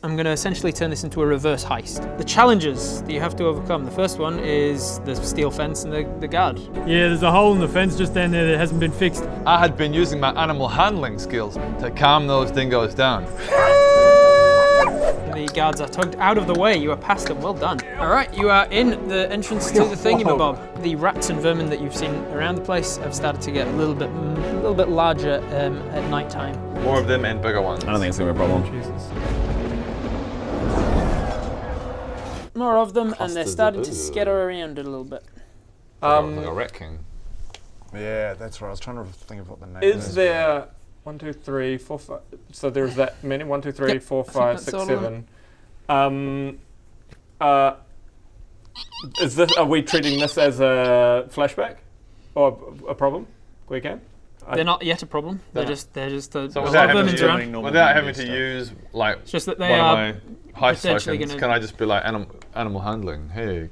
I'm going to essentially turn this into a reverse heist. The challenges that you have to overcome. The first one is the steel fence and the guard. Yeah, there's a hole in the fence just down there that hasn't been fixed. I had been using my animal handling skills to calm those dingoes down. The guards are tugged out of the way. You are past them. Well done. All right, you are in the entrance to the thingamabob. The rats and vermin that you've seen around the place have started to get a little bit larger at night time. More of them and bigger ones. I don't think it's gonna be a problem. Jesus. More of them, and they're starting to skitter around a little bit. Like a rat king. Yeah, that's right. I was trying to think of what the name is. Is there 1, 2, 3, 4, 5? So there's that many. 1, 2, 3, 4, 5, 6, 7. Is this? Are we treating this as a flashback or a problem? We can. They're not yet a problem. They're just a So lot of vermin's around. without having to use like It's just that they one are of my heist potentially tokens, gonna- can I just be like animal handling? Hey.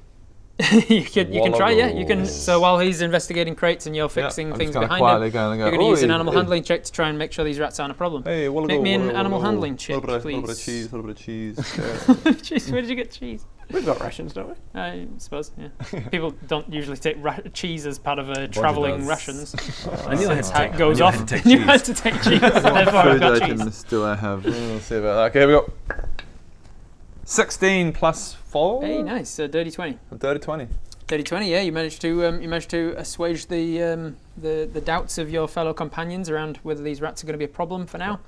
you can try, yeah. You can. So while he's investigating crates and you're fixing things behind him, you're going to use an animal handling check to try and make sure these rats aren't a problem. Hey, Make me an animal handling check, please. A little bit of cheese, a little bit of cheese. Cheese, where did you get cheese? We've got rations, don't we? I suppose, yeah. People don't usually take cheese as part of a travelling rations. I knew I had That's to how take. it goes I off. knew I had to take You cheese. had to take cheese, therefore I've got cheese. still I have. We'll see about that. Okay, here we go. 16 plus 4. Hey, nice. Dirty 20. A dirty 20. Dirty 20, yeah. You managed to assuage the doubts of your fellow companions around whether these rats are going to be a problem for now.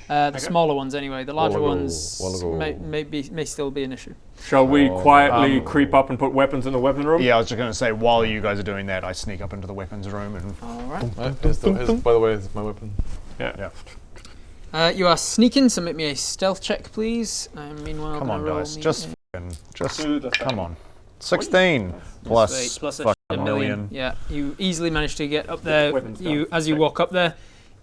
The smaller ones, anyway. The larger ones may still be an issue. Shall we quietly creep up and put weapons in the weapon room? Yeah, I was just going to say, while you guys are doing that, I sneak up into the weapons room and... All right. By the way, this is my weapon. Yeah. You are sneaking, so make me a stealth check, please. Meanwhile, Come on, roll guys. me Just Do the thing. come on. 16 plus plus a million. Yeah, you easily managed to get up there. Weapons As you walk up there,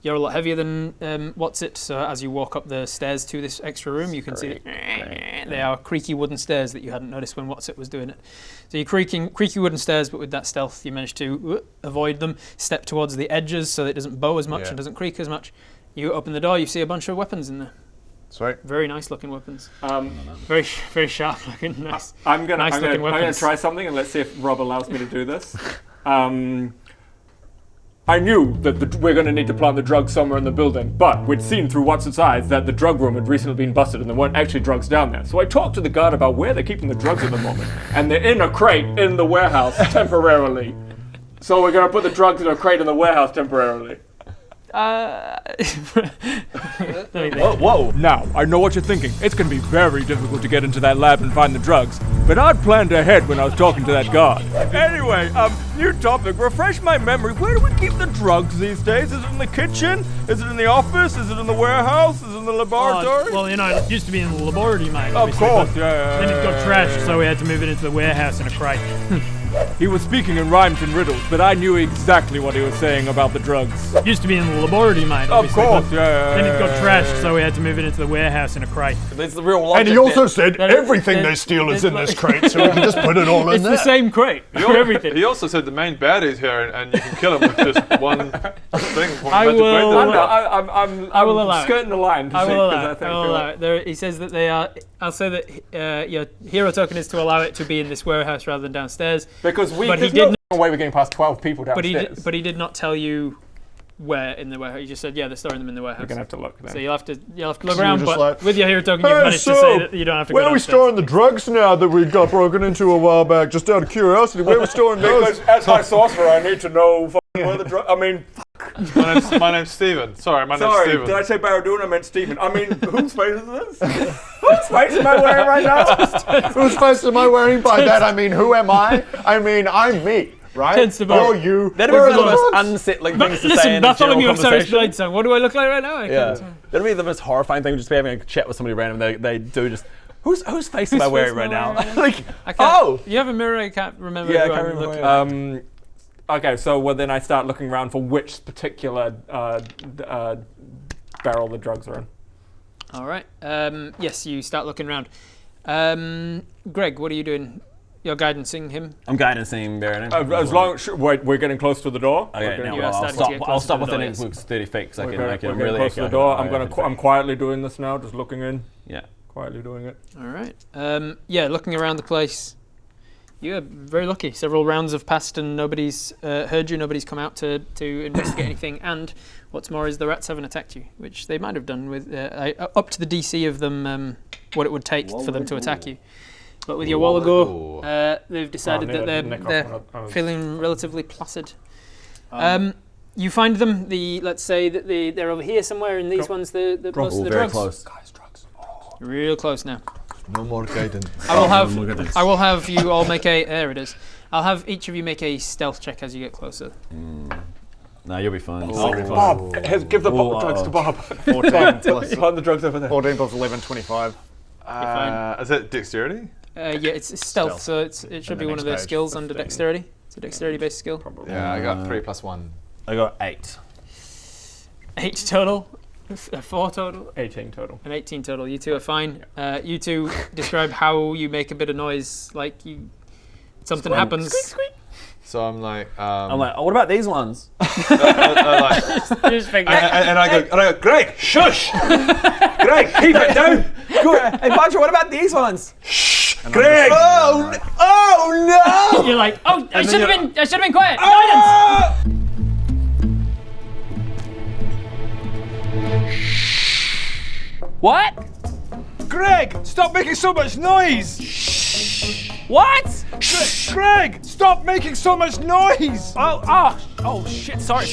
you're a lot heavier than what's it. So as you walk up the stairs to this extra room, you can see that they are creaky wooden stairs that you hadn't noticed when What's It was doing it. So you're creaky wooden stairs, but with that stealth, you managed to avoid them, step towards the edges so that it doesn't bow as much and doesn't creak as much. You open the door, you see a bunch of weapons in there. Sweet. Very nice looking weapons. Very very sharp looking, nice. I'm gonna weapons. try something and let's see if Rob allows me to do this. I knew that we're going to need to plant the drugs somewhere in the building, but we'd seen through What's Its eyes that the drug room had recently been busted and there weren't actually drugs down there. So I talked to the guard about where they're keeping the drugs at the moment, and they're in a crate in the warehouse temporarily. So we're going to put the drugs in a crate in the warehouse temporarily. Whoa! Now, I know what you're thinking. It's going to be very difficult to get into that lab and find the drugs. But I'd planned ahead when I was talking to that guard. Anyway, new topic. Refresh my memory. Where do we keep the drugs these days? Is it in the kitchen? Is it in the office? Is it in the warehouse? Is it in the laboratory? Well, it used to be in the laboratory, mate. Oh, Obviously, course, but yeah. Then it got trashed, so we had to move it into the warehouse in a crate. He was speaking in rhymes and riddles, but I knew exactly what he was saying about the drugs. Used to be in the laboratory, mate. Obviously, course, but yeah. Then it got trashed, so we had to move it into the warehouse in a crate. That's the real logic. And he also said That- everything that- they steal is that- in this crate, so we can just put it all in It's there. the same crate for everything. He also said the main baddie's here, and you can kill him with just one thing. I will- I will allow it. skirting the line. I will allow it. There, he says that they are. I'll say that your hero token is to allow it to be in this warehouse rather than downstairs. Because But he there's did no way we're getting past 12 people But downstairs. he did not tell you where in the warehouse. He just said, yeah, they're storing them in the warehouse. We're gonna have to look then. So you'll have to look So around. you're just But like, with your hero token, you've "Hey, managed to so, say that you don't have to go where are we downstairs. storing the drugs now that we got broken into a while back? Just out of curiosity, where are we storing those? Because as High Sorcerer, I need to know where the drug. I mean, My name's Steven. Sorry, my name's sorry, Steven. did I say Baradun? I meant Stephen. I mean, whose face is this? Whose face am I wearing right now? Whose face am I wearing? By that I mean, who am I? I mean, I'm me, right? Tends to You're be. you. That'd Where be are the most drugs? unsettling things to say Listen, in a Bartholomew general of Cyrus conversation. Blade song. What do I look like right now? I Yeah, can't- that'd be the most horrifying thing. Just be having a chat with somebody random. They do just whose face am I wearing right now? Like, I can't. oh, You have a mirror. I can't remember. yeah, I who can't I'm remember. looking at. Okay, so then I start looking around for which particular barrel the drugs are in. All right. Yes, you start looking around. Greg, what are you doing? You're guidancing him. I'm guidancing him, Baron. As long we're getting close to the door. Okay, We're now You are I'll starting to stop. get I'll closer stop to the within door, yes. 30 feet because I We're can getting really close to the door. I'm quietly doing this now, just looking in. Yeah, quietly doing it. All right. Yeah, looking around the place, you're very lucky. Several rounds have passed and nobody's heard you. Nobody's come out to investigate anything. And what's more is the rats haven't attacked you, which they might have done with up to the DC of them, what it would take for them to attack you. But with your Wallago, they've decided that they're feeling relatively placid. You find them. Let's say that they're over here somewhere, and these ones, the most of the very drugs. close. Guys, drugs. Real close now. No more guidance. I will have you all make a. There it is. I'll have each of you make a stealth check as you get closer. No, you'll be fine. Bob, give the drugs to Bob. 14 plus. Find the drugs over there. 14 plus 11, 25. Is it dexterity? Yeah, it's stealth, so it should be one of the skills under dexterity. It's a dexterity-based skill. Probably. Yeah, I got 3 plus 1. I got 8. 8 total. 4 total. 18 total. And 18 total. You two are fine. You two describe how you make a bit of noise, like something happens. Squeak, squeak. So I'm like, I'm like, what about these ones? and I go, Greg, shush! Greg, keep it down! Hey, Buncher, what about these ones? Greg! Oh no! You're like, oh, I should have been quiet. Ah! Guidance. What? Greg, stop making so much noise! What? Greg, stop making so much noise! Oh shit, sorry.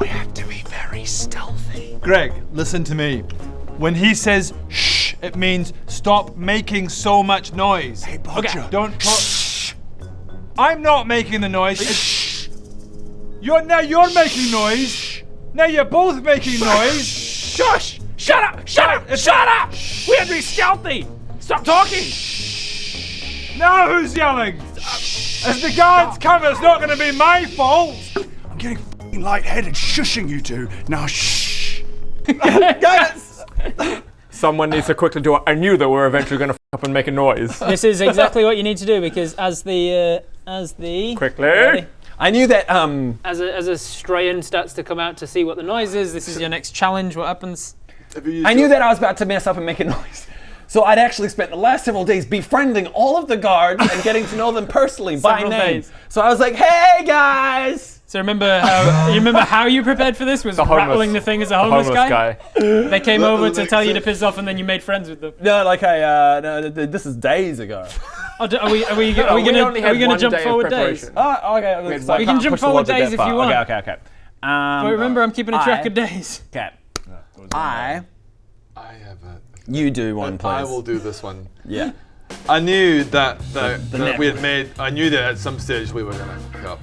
We have to be very stealthy. Greg, listen to me. When he says shh, it means stop making so much noise. Hey, Bodger. Okay. Don't shh. I'm not making the noise. You're making noise. Now you're both making noise. Shush! Shut up! We have to be stealthy! Stop talking! Now who's yelling? As the guards come, it's not going to be my fault. I'm getting f***ing lightheaded shushing you two. Now shh. Guys! Someone needs to quickly do it. I knew that we were eventually going to f*** up and make a noise. This is exactly what you need to do because as the Quickly. I knew that, as a strain starts to come out to see what the noise is, this is your next challenge. What happens? I knew that I was about to mess up and make a noise. So I'd actually spent the last several days befriending all of the guards and getting to know them personally by name. So I was like, hey guys! So remember how you prepared for this was rattling the thing as a homeless guy? They came over to tell you to piss off and then you made friends with them. No, this is days ago. Are we gonna jump forward days? Oh, okay. We can jump forward days if you want. Okay. But remember, I'm keeping a track of days. Okay. I have a... You do one, please. I will do this one. Yeah. I knew that we had made... I knew that at some stage we were going to fuck up.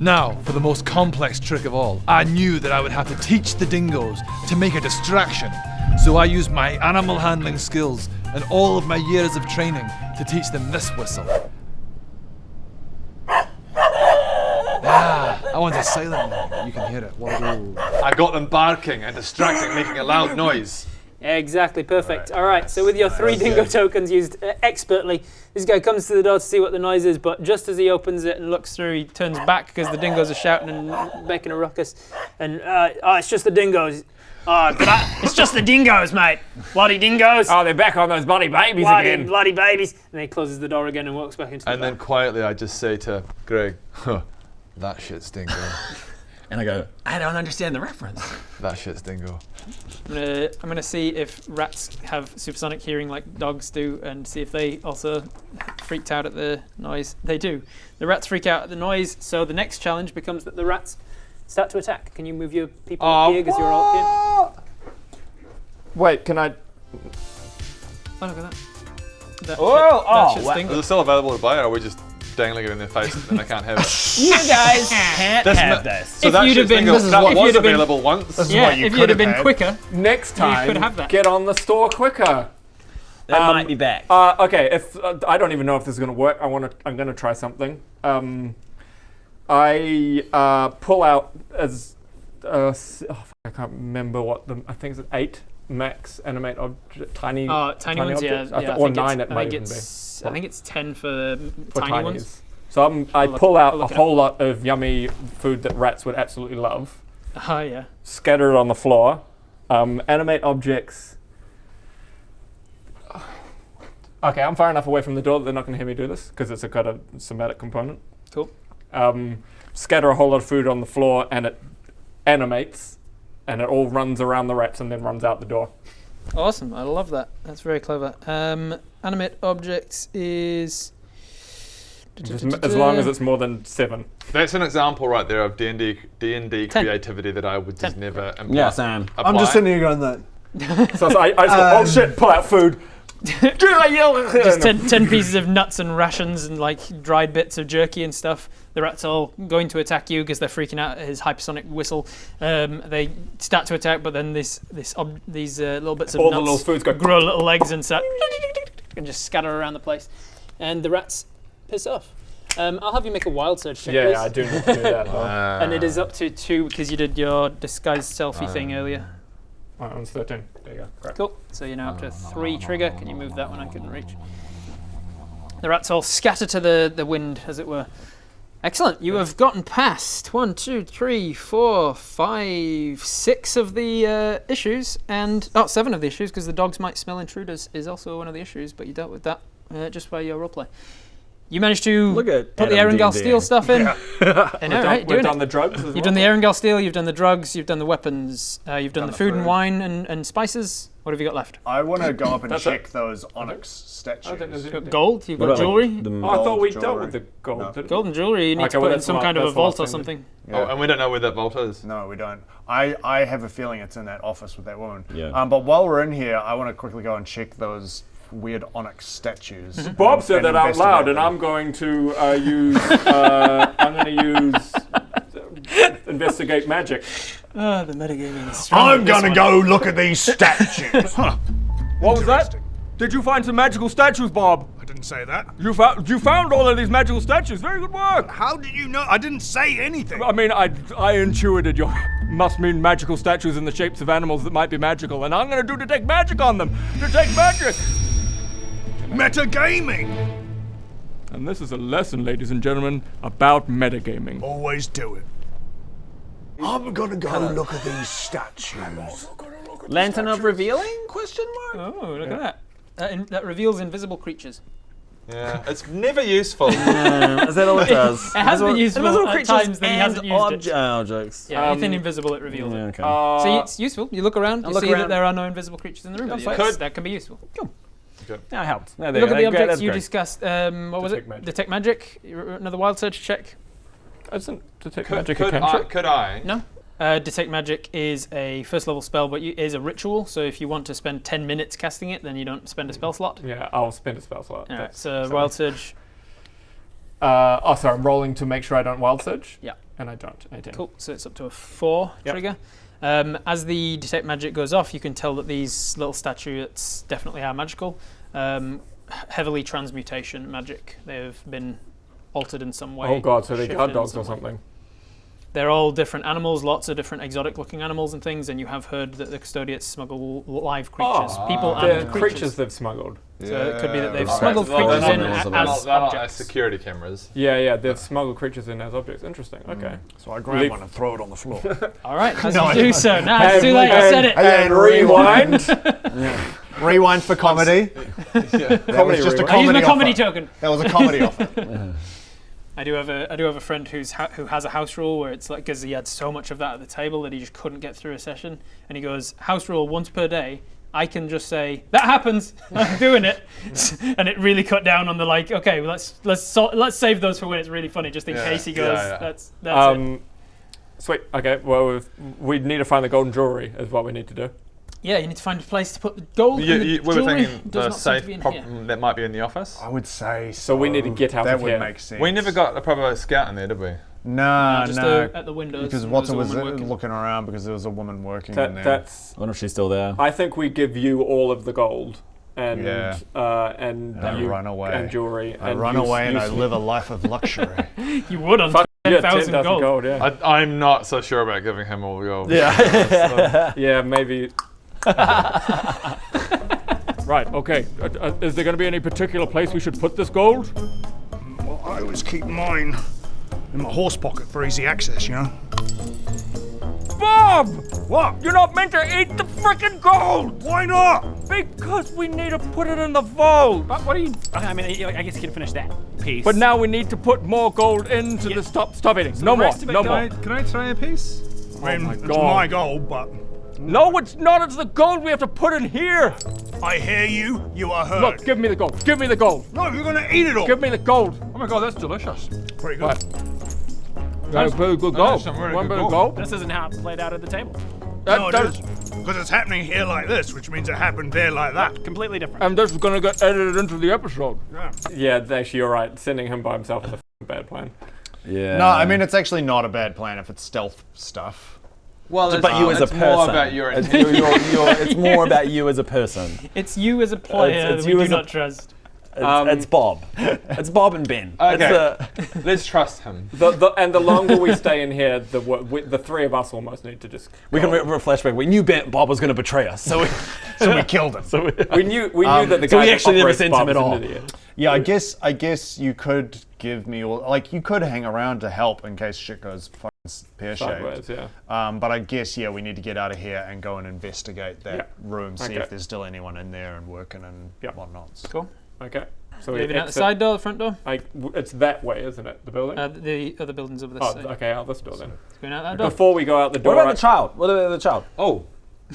Now, for the most complex trick of all, I knew that I would have to teach the dingoes to make a distraction. So I used my animal handling skills and all of my years of training to teach them this whistle. I want a silent one. You can hear it. I got them barking and distracting, making a loud noise. Exactly, perfect. All right, so with your 3 dingo tokens used expertly, this guy comes to the door to see what the noise is, but just as he opens it and looks through, he turns back because the dingoes are shouting and making a ruckus. And, it's just the dingoes. It's just the dingoes, mate. Bloody dingoes. Oh, they're back on those bloody babies again. Bloody babies. And then he closes the door again and walks back into the And then quietly I just say to Greg, that shit's dingo. And I go, I don't understand the reference. That shit's dingo. I'm gonna see if rats have supersonic hearing like dogs do, and see if they also freaked out at the noise. They do. The rats freak out at the noise, so the next challenge becomes that the rats start to attack. Can you move your people up here because you're all up here? Wait, can I... Oh, look at that. Is it still available to buy, or are we just dangling it in their face and they can't have it? You guys can't have this. So that you'd have been, was available once. If you'd have been quicker, next time, you could have that. Get on the store quicker. That might be back. Okay, if I don't even know if this is going to work. I'm going to try something. I pull out as I can't remember what I think it's 8 max animate object, tiny ones, objects. yeah. Or 9 it might even be. I think it's 10 for tiny ones. So I pull out a whole lot of yummy food that rats would absolutely love. Oh yeah. Scatter it on the floor, Animate objects. Okay, I'm far enough away from the door that they're not going to hear me do this, because it's a kind of somatic component. Cool. Scatter a whole lot of food on the floor, and it animates, and it all runs around the rats and then runs out the door. Awesome. I love that. That's very clever. Animate objects is... As long as it's more than 7. That's an example right there of D&D creativity that I would just never apply. Yeah, Sam. Apply. I'm just sitting here going that. So I just go, oh shit, pull out food. Just 10 pieces of nuts and rations and like dried bits of jerky and stuff. The rats are going to attack you because they're freaking out at his hypersonic whistle. They start to attack, but then these little bits of all nuts the little foods grow little legs and start and just scatter around the place. And the rats piss off. I'll have you make a wild surge check, please. Yeah, I do need to do that. And it is up to 2 because you did your disguised selfie thing earlier. Oh, it's 13. There you go. Great. Cool. So you're now up to 3 trigger. Can you move that one? I couldn't reach. The rats all scatter to the wind, as it were. Excellent. You have gotten past 1, 2, 3, 4, 5, 6 of the issues, and 7 of the issues because the dogs might smell intruders is also one of the issues. But you dealt with that just by your roleplay. You managed to put the Erangel Steel stuff in. And We've done the drugs as well. You've done the Erangel Steel, you've done the drugs, you've done the weapons, you've done the food and wine and spices. What have you got left? I want to go up and check those onyx statues. You've got gold, you've got jewelry. I thought we dealt with the gold. No. Gold and jewelry, you need to put in some kind of a vault or something. Yeah. Oh, and we don't know where that vault is. No, we don't. I have a feeling it's in that office with that woman. Yeah. But while we're in here, I want to quickly go and check those weird onyx statues. Bob said that out loud, and I'm going to use investigate magic. The metagaming is strong. I'm gonna go look at these statues. What was that? Did you find some magical statues, Bob? I didn't say that. You found all of these magical statues. Very good work. How did you know? I didn't say anything. I mean, I intuited you must mean magical statues in the shapes of animals that might be magical, and I'm gonna do detect magic on them. Detect magic. Metagaming. And this is a lesson, ladies and gentlemen, about metagaming. Always do it. I'm gonna go look at these statues. Lantern of Revealing? Question mark? Oh, look at that. That reveals invisible creatures. Yeah, it's never useful. Is that all it does? It has been useful invisible at creatures times that he and hasn't used it. objects. Yeah, anything invisible, it reveals it. Okay. So it's useful. You look around, you see that there are no invisible creatures in the room. That can be useful. Cool. Yeah, it helped. Look at the objects you discussed. What was it? Detect magic. Another wild search check. Isn't detect magic a cantrip? Could I? No. Detect magic is a first level spell, but it is a ritual. So if you want to spend 10 minutes casting it, then you don't spend a spell slot. Yeah, I'll spend a spell slot. All right. So wild surge. Sorry. I'm rolling to make sure I don't wild surge. Yeah. And I don't. 18. Cool. So it's up to a 4 trigger. As the detect magic goes off, you can tell that these little statuettes definitely are magical. Heavily transmutation magic. They've been altered in some way. Oh god, so they're guard dogs or something. They're all different animals, lots of different exotic looking animals and things, and you have heard that the custodians smuggle live creatures. People and creatures they've smuggled. So it could be that they've smuggled creatures in as objects. Security cameras. Yeah, they've smuggled creatures in as objects. Interesting, okay. So I grab one and throw it on the floor. Alright, as you do so. Now it's too late, you said it. And rewind. Rewind for comedy. That was just a comedy I used my comedy offer. token. That was a comedy offer. I do have a friend who has a house rule where it's like, because he had so much of that at the table that he just couldn't get through a session, and he goes, house rule once per day. I can just say that happens. I'm doing it, and it really cut down on the like. Okay, well, let's save those for when it's really funny, just in case he goes. That's it. Sweet. Okay. Well, we need to find the golden jewelry. Is what we need to do. Yeah, you need to find a place to put the gold. We were jewelry. thinking the safe that might be in the office. I would say so. So we need to get out of here. That would make sense. We never got a proper scout in there, did we? No, just no. at the windows. Because Watson was looking around because there was a woman working in there. I wonder if she's still there. I think we give you all of the gold. And you run away. And jewelry. I run away and I live a life of luxury. You would on 10,000 gold. Yeah. I'm not so sure about giving him all the gold. Yeah. Yeah, maybe. Right, okay. Is there going to be any particular place we should put this gold? Well, I always keep mine in my horse pocket for easy access, you know? Bob! What? You're not meant to eat the freaking gold! Why not? Because we need to put it in the vault. But what do you? I mean, I guess you can finish that piece. But now we need to put more gold into the stop eating. No more. No more. Can I try a piece? I mean, it's God. my gold, but No, it's not. It's the gold we have to put in here. I hear you. You are heard. Look, give me the gold. Give me the gold. No, you're gonna eat it all. Give me the gold. Oh my god, that's delicious. Pretty good. That's very good gold. some really One good bit of gold. gold. This isn't how it's played out at the table. No, it is. Because it's happening here like this, which means it happened there like that. Completely different. And this is gonna get edited into the episode. Yeah, actually, you're right. Sending him by himself is a bad plan. Yeah. No, I mean, it's actually not a bad plan if it's stealth stuff. Well, But you as a person. more about your it's, it's more about you as a person. It's you as a player It's that you we as do a- not trust. It's Bob. It's Bob and Ben. Okay. Let's trust him. And the longer we stay in here, the three of us almost need to just. We can have a flashback. We knew Bob was going to betray us, so we killed him. We knew that the guy. So we actually never operates sent Bob him at is an all. idiot. Yeah, I guess you could give me all, like, you could hang around to help in case shit goes fucking pear-shaped. Sideways, yeah. But I guess, yeah, we need to get out of here and go and investigate that Yeah. room, see Okay. if there's still anyone in there and working and whatnot. Cool. Okay. So we Leaving out the exit- side door, the front door. It's that way, isn't it? The building. The other buildings over this Oh, side. okay, out this door then. Going out that door. Before we go out the door. What about the child? What about the child? Oh,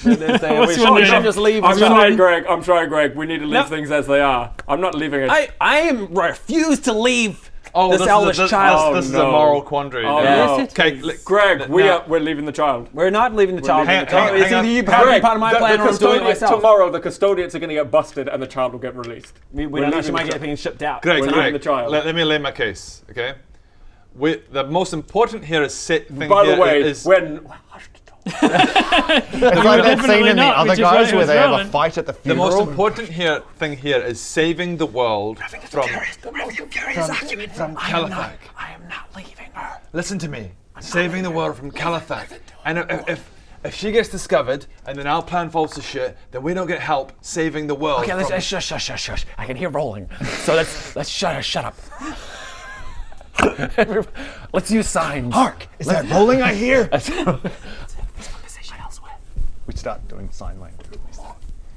We What's should your name? just leave. I'm the child. sorry, Greg. We need to leave things as they are. I'm not leaving it. I refuse to leave oh, this elvish child. This is a no. moral quandary. Oh, Yeah. no. Okay, Greg, we're leaving the child. We're not leaving the child. leaving the child. It's Hang on. either you part of my plan or I'm doing it myself. Tomorrow, the custodians are going to get busted and the child will get released. We We're don't know. leaving She might the get being shipped out. Greg, We're leaving the child. Let me lay my case, okay? The most important here is By the way, is It's like that scene in the not, other which is why guys it where was they have a relevant. fight at the the funeral. most important thing here is saving the world from Caliphag. I am not leaving her. Listen to me. Saving the world from Caliphag. And if she gets discovered and then our plan falls to shit, then we don't get help saving the world. Okay, from- let's shush. I can hear rolling. So let's shut up. Let's use signs. Hark! Is that rolling I hear? Conversation elsewhere. We start doing sign language.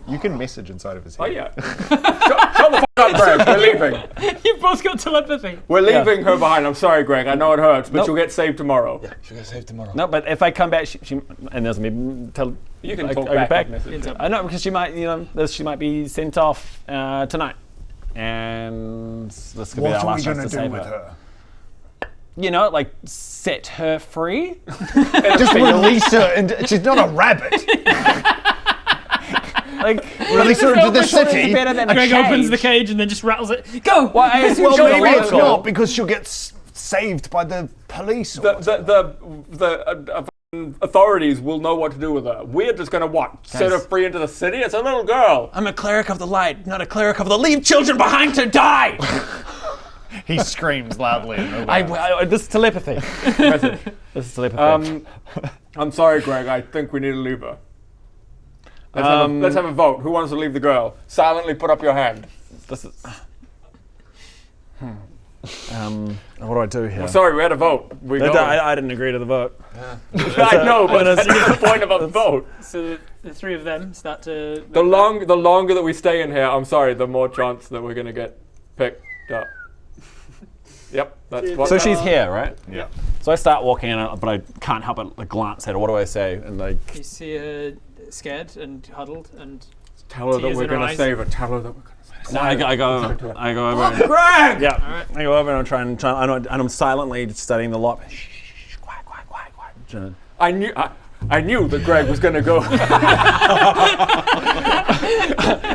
You can message inside of his head. Oh yeah. Shut the fuck up, Greg. We're leaving. You've both got telepathy. We're leaving her behind. I'm sorry, Greg. I know it hurts, but Nope. you'll get saved tomorrow. She'll get saved tomorrow. No, but if I come back, she and there's me tell. You can are talk you back. I know because she might, she might be sent off tonight, and this could be What our are we last chance gonna to do save with her. her? Like set her free. Just release her, and she's not a rabbit. Like Release her into the city. better than a Greg opens the cage. cage and then just rattles it. Go! Well, I assume Well, she'll maybe be it's local. not because she'll get saved by the police. Or The authorities will know what to do with her. We're just gonna set her free into the city? It's a little girl. I'm a cleric of the light, not a cleric of the leave children behind to die. he screams loudly. This is telepathy. This is telepathy. I'm sorry, Greg. I think we need to leave her. Let's have a vote. Who wants to leave the girl? Silently put up your hand. This is. What do I do here? Sorry, we had a vote. I didn't agree to the vote. I know, but that's the point of a vote. So the three of them start to. The longer that we stay in here, I'm sorry, the more chance that we're gonna get picked up. Yep, that's what. So she's here, right? Yeah. So I start walking in, but I can't help but glance at her. What do I say? And You see her scared and huddled and. Tell her that tears we're in her gonna eyes. save her. Tell her that we're gonna save her. no, I go over. And, Greg! yeah, I go over and I'm trying, and I'm silently studying the lock. Shh, quiet. I knew that Greg was gonna go.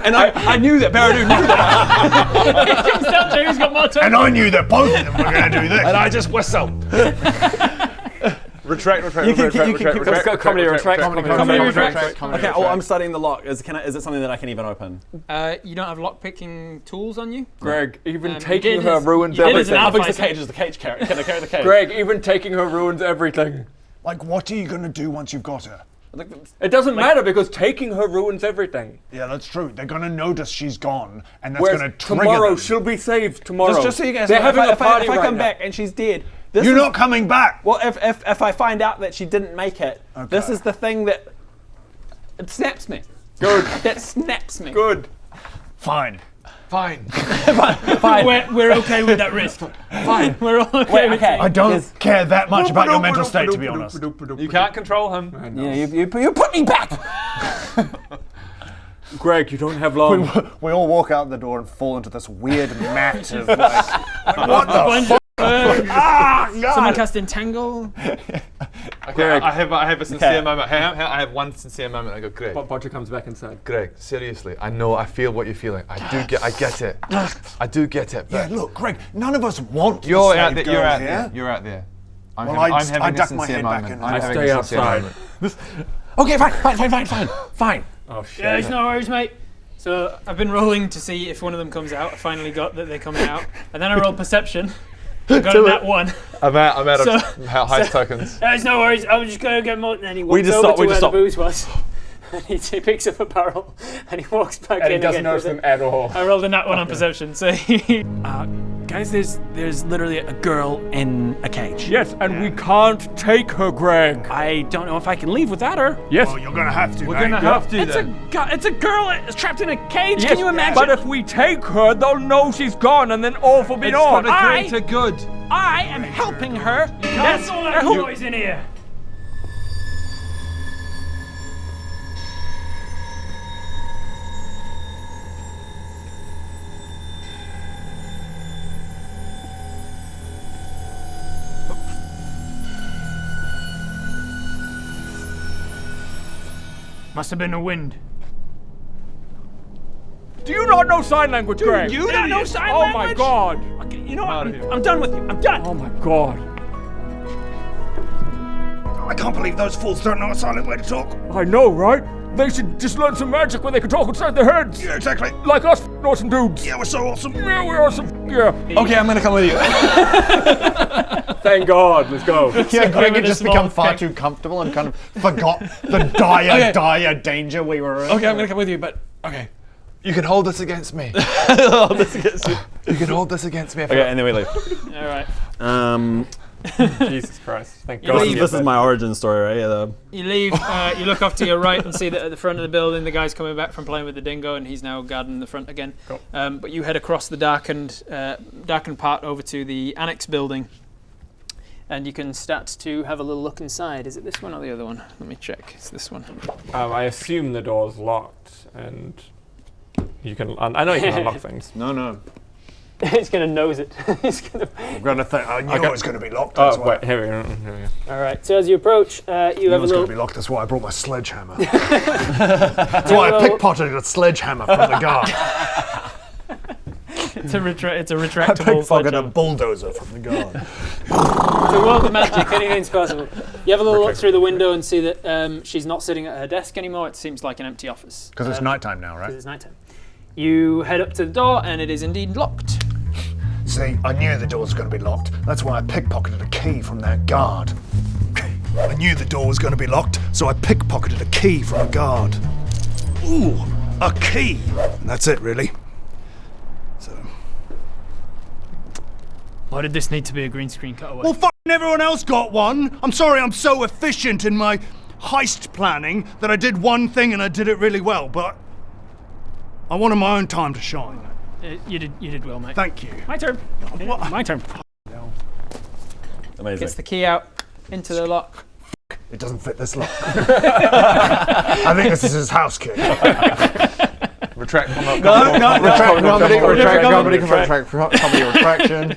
And I knew that Baradu knew that. James got more time. And I knew that both of them were going to do this. And I just whistled. Retract. Comedy retract. Okay, I'm studying the lock. Is it something that I can even open? You don't have lock-picking tools on you? Greg, even You taking did her as- ruins you did as an everything. How big's the fighter. cage? Is the cage carry? Can I carry the cage? Greg, even taking her ruins everything. Like, what are you going to do once you've got her? It doesn't matter because taking her ruins everything. Yeah, that's true. They're going to notice she's gone, and that's Whereas going to trigger tomorrow them. she'll be saved tomorrow. Just so you guys They're know, having a if party I right come now. back and she's dead, You're not coming back. Well, if I find out that she didn't make it, this is the thing that It snaps me. Good. That snaps me. Good. Fine. Fine. Fine. We're okay with that risk. Fine. We're all okay. Wait, with okay. I don't care that much about your mental state, to be honest. You can't control him. Yeah, you put me back. Greg, you don't have long. We all walk out the door and fall into this weird mat of what the fuck? Someone cast Entangle. Okay, I have a sincere moment. I have one sincere moment. I go, Greg. Bodger comes back inside. Greg, seriously, I feel what you're feeling. I get it. I do get it. Yeah, look, Greg, none of us want You're the out slave there. You're girl out here. there. You're out there. I'm Well, having I a duck my sincere head back moment. and I'm I having stay a sincere outside. moment. Okay, fine. Oh shit. Yeah, it's no worries, mate. So I've been rolling to see if one of them comes out. I finally got that they're coming out, and then I rolled perception. I got that one. I'm out of So- heist tokens. It's no worries. I'm just gonna get more. And then he walks just over stop- to we where just the stop. booze was. And he picks up a barrel and he walks back And in he doesn't again notice with them at all. I rolled a nat one on perception, so Guys, there's literally a girl in a cage. Yes, and we can't take her, Greg. I don't know if I can leave without her. Yes. Well, you're gonna have to. We're gonna have to It's then. it's a girl trapped in a cage. Yes, Can you imagine? But if we take her, they'll know she's gone, and then all will be It's on. for the greater good. I am helping her. that's all that noise in here. Must have been a wind. Do you not know sign language, Greg? You don't know sign Oh language? my God. Okay, you know what? Out of here. I'm done with you. I'm done. Oh my God. I can't believe those fools don't know a silent way to talk. I know, right? They should just learn some magic where they can talk inside their heads. Yeah, exactly. Like us awesome dudes. Yeah, we're so awesome. Yeah, we're awesome. Yeah. Okay, I'm gonna come with you. Thank God. Let's go. Yeah, Greg had a just small become far peck. too comfortable and kind of forgot the dire danger we were in. Okay, I'm gonna come with you, but okay. You can hold this against me. Hold this against you. You can hold this against me. Okay, and then we leave. All right. Jesus Christ. Thank You God. leave. This is my origin story, right? Yeah, You leave, you look off to your right and see that at the front of the building the guy's coming back from playing with the dingo and he's now guarding the front again. Cool. But you head across the darkened part over to the annex building and you can start to have a little look inside. Is it this one or the other one? Let me check. It's this one. I assume the door's locked and you can. I know you can unlock things. No. He's going to nose it. I'm gonna think. I knew it was gonna be locked. Oh That's why. wait, here we go. All right, so as you approach, you I have knew a it was little... gonna be locked. That's why I brought my sledgehammer. That's why I pickpocketed a sledgehammer from the guard. It's a I retractable pickpocketed a sledgehammer. bulldozer from the guard. It's a world of magic, anything's possible. You have a little look through the window and see that she's not sitting at her desk anymore. It seems like an empty office. Because it's nighttime now, right? It's nighttime. You head up to the door and it is indeed locked. See, I knew the door was going to be locked. That's why I pickpocketed a key from that guard. I knew the door was going to be locked, so I pickpocketed a key from a guard. Ooh, a key. And that's it, really. So. Why did this need to be a green screen cutaway? Well, fucking everyone else got one. I'm sorry, I'm so efficient in my heist planning that I did one thing and I did it really well, but I wanted my own time to shine. You did well, mate. Thank you. My turn. What? My turn. Amazing. Gets the key out into the lock. It doesn't fit this lock. I think this is his house key. Retract. Retract comedy retraction.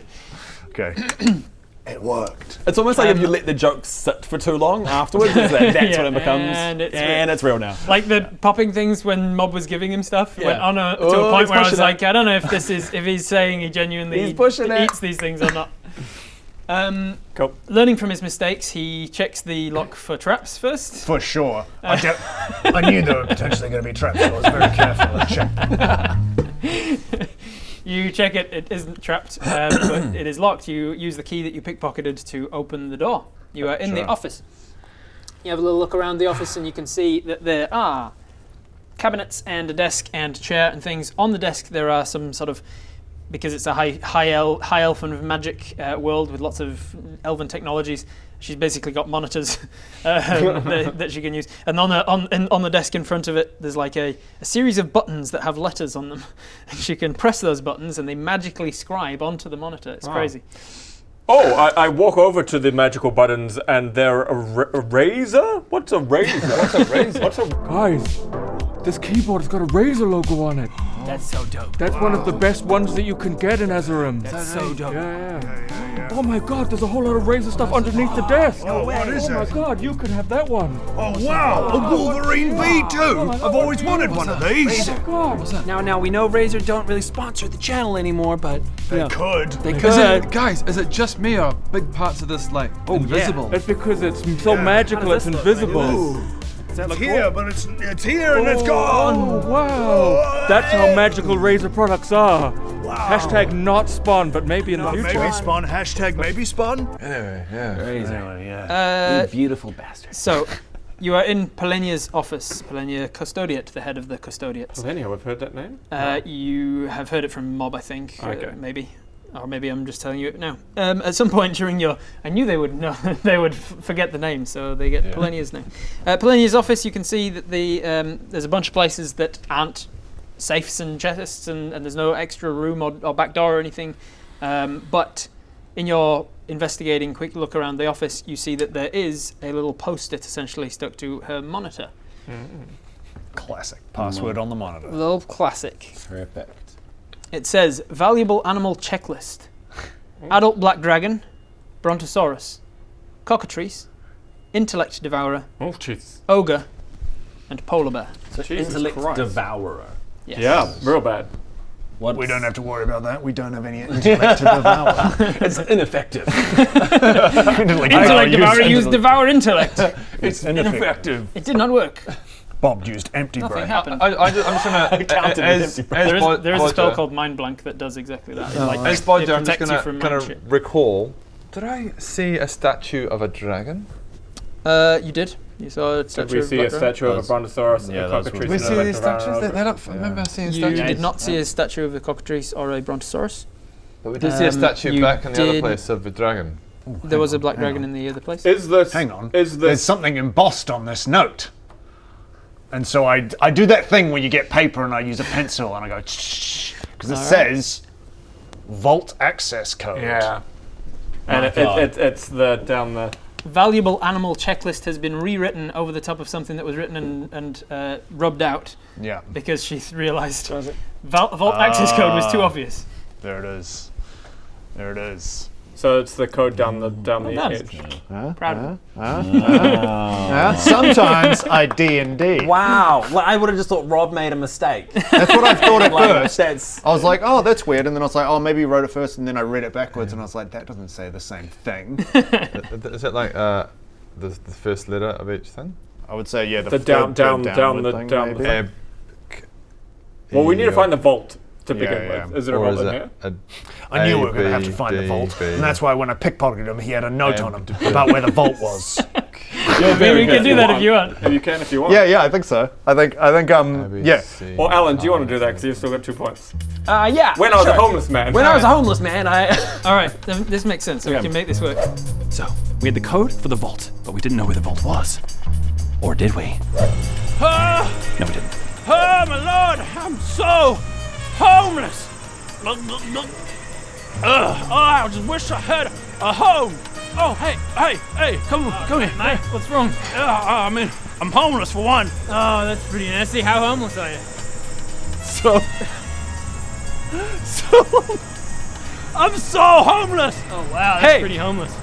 Okay. It worked. It's almost like if you let the joke sit for too long afterwards, that's when it becomes. And it's real now. Like the popping things when Mob was giving him stuff. Yeah. Went on to a Oh, point he's where I was pushing it. like, I don't know if he's saying he genuinely He's pushing it. eats these things or not. Cool. Learning from his mistakes, he checks the lock for traps first. For sure. I knew there were potentially going to be traps, so I was very careful and checked. You check it, it isn't trapped, but it is locked. You use the key that you pickpocketed to open the door. You are in the office. You have a little look around the office and you can see that there are cabinets and a desk and chair and things. On the desk there are some sort of because it's a high elfin magic world with lots of elven technologies. She's basically got monitors that she can use, and on the desk in front of it, there's like a series of buttons that have letters on them. And she can press those buttons, and they magically scribe onto the monitor. It's crazy. Oh, I walk over to the magical buttons, and they're a razor? What's a razor? Guys, this keyboard has got a razor logo on it. That's so dope. That's one of the best ones that you can get in Azerim. That's so dope. Yeah. Oh my god, there's a whole lot of razor stuff underneath the desk. Oh, what is Oh my it? god, you could have that one. Oh, wow, a Wolverine V2! I've always wanted one of these. God. Now we know Razer don't really sponsor the channel anymore, but They could. they Is could. it, guys, is it just me or big parts of this like invisible? It's because it's so magical, it's invisible. It's here, but it's here and it's gone. Oh, wow. That's how magical razor products are. Wow. Hashtag not spawn, but maybe in the future. Maybe spun. Hashtag maybe spun. Anyway, yeah. You beautiful bastard. So, you are in Polenia's office. Polenia Custodiate, the head of the Custodiates. Polenia, we've heard that name? You have heard it from Mob, I think. Okay. Maybe. Or maybe I'm just telling you it now. At some point during your... I knew they would know. They would forget the name, so they get Polenia's name. Polenia's office, you can see that there's a bunch of places that aren't safes and chests, and there's no extra room or back door or anything. But in your investigating quick look around the office, you see that there is a little post-it essentially stuck to her monitor. Classic. Password on the monitor. A little classic. Perfect. It says, valuable animal checklist. Adult black dragon, brontosaurus, cockatrice, intellect devourer, Oh, jeez. ogre, and polar bear. So Jesus intellect Christ. devourer. Yes. Yeah, real bad. We don't have to worry about that. We don't have any intellect to devour. It's ineffective. Intellect devourer used devour intellect. It's ineffective. It did not work. Bob used empty Nothing brain. happened. I'm just gonna There is a spell called Mind Blank that does exactly that. As Bodger, I'm just protects you gonna from kind mind of shit. recall. Did I see a statue of a dragon? You did. You saw a statue Did we of see black a dragon? statue of a brontosaurus, Yeah, a those were- cockatrice, Did we and see an these intellect statues? devourer? They look. I remember seeing You statues. did not see a statue of a cockatrice or a brontosaurus. But we did see a statue you back in the other did- place of a dragon. There was a black dragon in the other place. Is this... Hang on. Is There's this... something embossed on this note. And so I do that thing where you get paper and I use a pencil and I go because it says vault access code. Yeah. And it's the down the... Valuable animal checklist has been rewritten over the top of something that was written and rubbed out Yeah. because she realised vault access code was too obvious. There it is. There it is. So it's the code down the done. edge. Proud of it. Sometimes I D&D. Wow. Well, I would have just thought Rob made a mistake. That's what I thought at first. That's I was like, oh, that's weird. And then I was like, oh, maybe he wrote it first. And then I read it backwards and I was like, that doesn't say the same thing. Is it like the first letter of each thing? I would say, yeah, The down the maybe. thing. Well, we need to find the vault to Yeah, begin yeah. with. Is it a Or vault is in it here? I knew we were going to have to find the vault. And that's why when I pickpocketed him, he had a note on him about where the vault was. Maybe we can do that if you want. You can if you want. Yeah, I think so. I think, yeah. Well, Alan, do you want to do that? Because you've still got 2 points. Yeah. When I was a homeless man. When I was a homeless man, All right, this makes sense. So we can make this work. So, we had the code for the vault, but we didn't know where the vault was. Or did we? No, we didn't. Oh, my lord, I'm so homeless. I just wish I had a home. Oh, hey, come here, Mate, what's wrong? I mean, I'm homeless for one. Oh, that's pretty nasty. How homeless are you? So I'm so homeless. Oh, wow, that's Hey. pretty homeless.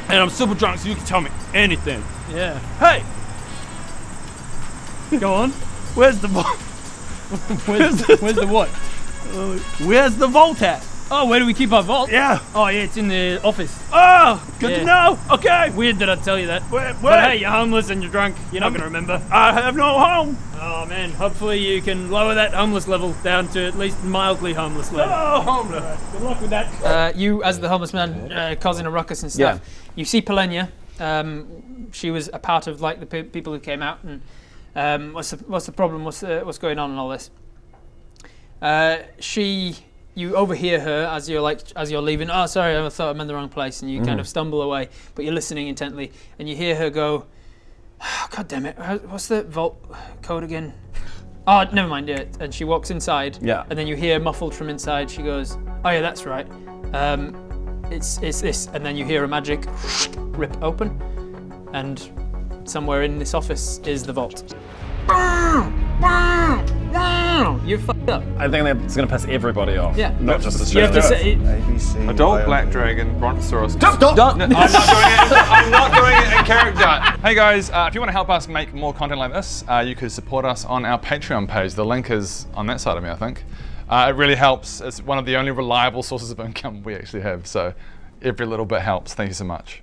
And I'm super drunk, so you can tell me anything. Yeah. Hey, Go on. where's the vault? Where's the what? Where's the vault at? Oh, where do we keep our vault? Yeah. Oh, yeah, it's in the office. Oh, good Yeah. to know. Okay. Weird that I'd tell you that. Where? But hey, you're homeless and you're drunk. You're not going to remember. I have no home. Oh, man. Hopefully you can lower that homeless level down to at least mildly homeless level. Oh, homeless. Good luck with that. You, as the homeless man, causing a ruckus and stuff, you see Polenia. She was a part of like the people who came out. And what's the problem? What's going on and all this? She you overhear her as you're leaving. Oh, sorry, I thought I'm in the wrong place, and you kind of stumble away. But you're listening intently, and you hear her go, oh, God damn it! What's the vault code again? Oh, never mind. Yeah. And she walks inside. Yeah. And then you hear muffled from inside. She goes, oh yeah, that's right. It's this. And then you hear a magic rip open, and somewhere in this office is the vault. You're fucked up. I think that's going to piss everybody off. Yeah. Not just the You have to stranger. say. ABC. Adult black dragon, brontosaurus. Don't. No, I'm not doing it in character. Hey guys, if you want to help us make more content like this, you could support us on our Patreon page. The link is on that side of me, I think. It really helps. It's one of the only reliable sources of income we actually have, so every little bit helps. Thank you so much.